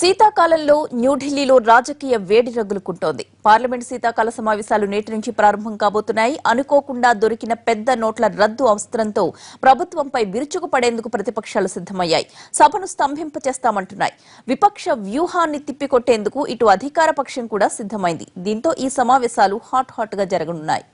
శీతాకాలంలో న్యూఢిల్లీలో రాజకీయ వేడి రగులుకుంటోంది. పార్లమెంట్ శీతాకాల సమావేశాలు నేటి నుంచి ప్రారంభం కాబోతున్నాయి. అనుకోకుండా దొరికిన పెద్ద నోట్ల రద్దు అవసరంతో ప్రభుత్వంపై విరుచుకుపడేందుకు ప్రతిపక్షాలు సిద్దమయ్యాయి. సభను స్తంభింపచేస్తామంటున్నాయి. విపక్ష వ్యూహాన్ని తిప్పికొట్టేందుకు ఇటు అధికార పక్షం కూడా సిద్దమైంది. దీంతో ఈ సమావేశాలు హాట్ గా జరగనున్నాయి.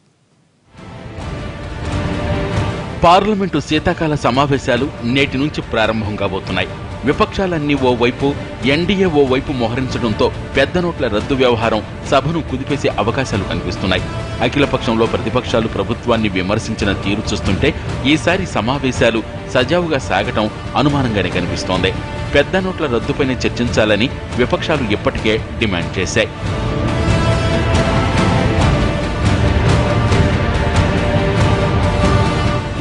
పార్లమెంటు శీతాకాల సమావేశాలు నేటి నుంచి ప్రారంభం కాబోతున్నాయి. విపక్షాలన్నీ ఓవైపు, ఎన్డీఏ ఓవైపు మోహరించడంతో పెద్ద నోట్ల రద్దు వ్యవహారం సభను కుదిపేసే అవకాశాలు కనిపిస్తున్నాయి. అఖిలపక్షంలో ప్రతిపక్షాలు ప్రభుత్వాన్ని విమర్శించిన తీరు చూస్తుంటే ఈసారి సమావేశాలు సజావుగా సాగటం అనుమానంగానే కనిపిస్తోంది. పెద్ద నోట్ల రద్దుపైన చర్చించాలని విపక్షాలు ఇప్పటికే డిమాండ్ చేశాయి.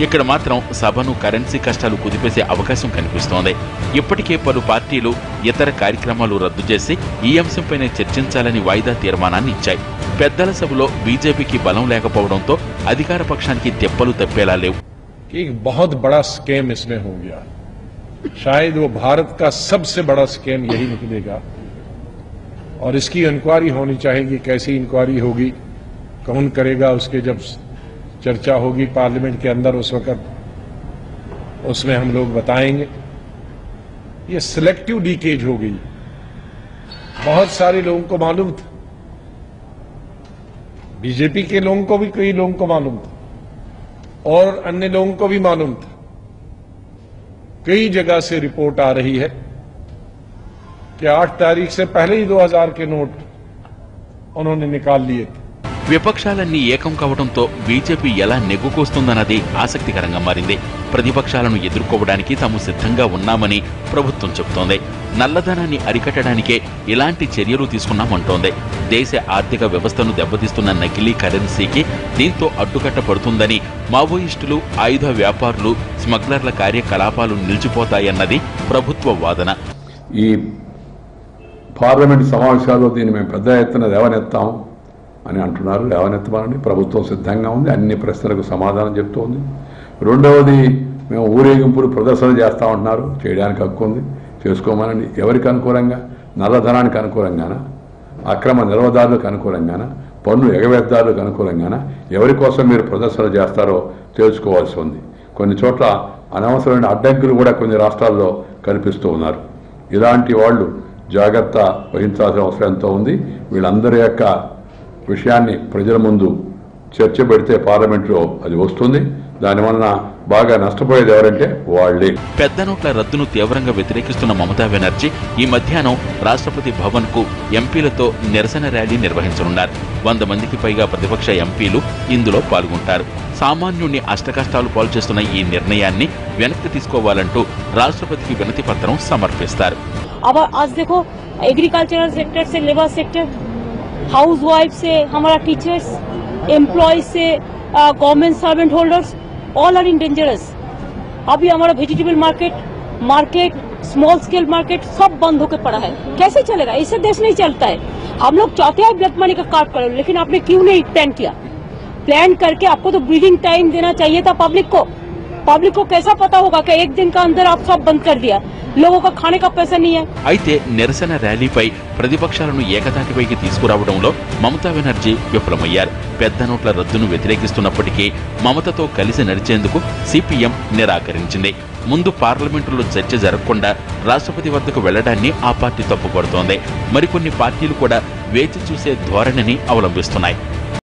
ఇక్కడ మాత్రం సభను కరెన్సీ కష్టాలు కుదిపేసే అవకాశం కనిపిస్తోంది. ఇప్పటికే పలు పార్టీలు ఇతర కార్యక్రమాలు రద్దు చేసి ఈ అంశంపైనే చర్చించాలని వాయిదా తీర్మానాన్ని ఇచ్చాయి. పెద్దల సభలో బీజేపీకి బలం లేకపోవడంతో అధికార పక్షానికి దెబ్బలు తప్పేలా లేవు. बहुत बड़ा स्कैम इसमें हो गया, शायद वो भारत का सबसे बड़ा स्कैम यही निकलेगा और इसकी इंक्वायरी होनी चाहिए. कैसी इंक्वायरी होगी, कौन करेगा, उसके जब चर्चा होगी पार्लियामेंट के अंदर उस वक्त उसमें हम लोग बताएंगे. ये सिलेक्टिव लीकेज हो गई. बहुत सारे लोगों को मालूम था, बीजेपी के लोगों को भी कई लोगों को मालूम था और अन्य लोगों को भी मालूम था. कई जगह से रिपोर्ट आ रही है कि 8 तारीख से पहले ही 2000 के नोट उन्होंने निकाल लिए थे. విపక్షాలన్నీ ఏకం కావడంతో బీజేపీ ఎలా నెగ్గుకొస్తుందన్నది ఆసక్తికరంగా మారింది. ప్రతిపక్షాలను ఎదుర్కోవడానికి తాము సిద్ధంగా ఉన్నామని ప్రభుత్వం చెబుతోంది. నల్లధనాన్ని అరికట్టడానికే ఇలాంటి చర్యలు తీసుకున్నామంటోంది. దేశ ఆర్థిక వ్యవస్థను దెబ్బతీస్తున్న నకిలీ కరెన్సీకి దీంతో అడ్డుకట్ట పడుతుందని మావోయిస్టులు, ఆయుధ వ్యాపారులు, స్మగ్లర్ల కార్యకలాపాలు నిలిచిపోతాయన్నది ప్రభుత్వ వాదన. ఈ పార్లమెంట్ సమావేశాల్లో దీన్ని మేము పెద్ద ఎత్తున లేవనెత్తాం అని అంటున్నారు. లేవనెత్తమని ప్రభుత్వం సిద్ధంగా ఉంది. అన్ని ప్రశ్నలకు సమాధానం చెప్తోంది. రెండవది, మేము ఊరేగింపులు ప్రదర్శన చేస్తామంటున్నారు. చేయడానికి హక్కు ఉంది, చేసుకోమనండి. ఎవరికి అనుకూలంగా? నల్లధనానికి అనుకూలంగానా, అక్రమ నిల్వదారులకు అనుకూలంగానా, పన్ను ఎగవేతదారులకు అనుకూలంగానా, ఎవరి కోసం మీరు ప్రదర్శన చేస్తారో తెలుసుకోవాల్సి ఉంది. కొన్ని చోట్ల అనవసరమైన అడ్డంకులు కూడా కొన్ని రాష్ట్రాల్లో కనిపిస్తూ ఉన్నారు. ఇలాంటి వాళ్ళు జాగ్రత్త వహించాల్సిన అవసరం ఎంతో ఉంది. వీళ్ళందరి యొక్క విషయాన్ని ప్రజల ముందు చర్చ పెడితే పార్లమెంట్లో అది వస్తుంది. దానివల్ల బాగా నష్టపోయేది ఎవరంటే వాళ్లే. పెద్ద నోట్ల రద్దును తీవ్రంగా వ్యతిరేకిస్తున్న మమతా బెనర్జీ ఈ మధ్యాహ్నం రాష్ట్రపతి భవన్ కు ఎంపీలతో నిరసన ర్యాలీ నిర్వహించనున్నారు. 100 మందికి పైగా ప్రతిపక్ష ఎంపీలు ఇందులో పాల్గొంటారు. సామాన్యుణ్ణి అష్టకష్టాలు పాలు చేస్తున్న ఈ నిర్ణయాన్ని వెనక్కి తీసుకోవాలంటూ రాష్ట్రపతికి వినతి పత్రం సమర్పిస్తారు. हाउस वाइफ से हमारा टीचर्स, एम्प्लॉय से government servant holders, all are in dangerous. अभी हमारा vegetable market, small scale market सब बंद होकर पड़ा है. कैसे चलेगा? इससे देश नहीं चलता है. हम लोग चाहते हैं ब्लैक मनी का कार्ड करो, लेकिन आपने क्यों नहीं प्लान किया? प्लान करके आपको तो ब्रीदिंग टाइम देना चाहिए था पब्लिक को कैसा पता होगा कि एक दिन का अंदर आप सब बंद कर दिया, लोगों का खाने का पैसा नहीं है. అయితే నిరసన ర్యాలీపై ప్రతిపక్షాలను ఏకతాటిపైకి తీసుకురావడంలో మమతా బెనర్జీ విఫలమయ్యారు. పెద్ద నోట్ల రద్దును వ్యతిరేకిస్తున్నప్పటికీ మమతతో కలిసి నడిచేందుకు సిపిఎం నిరాకరించింది. ముందు పార్లమెంటులో చర్చ జరగకుండా రాష్ట్రపతి వద్దకు వెళ్లడాన్ని ఆ పార్టీ తప్పుపడుతోంది. మరికొన్ని పార్టీలు కూడా వేచి చూసే ధోరణిని అవలంబిస్తున్నాయి.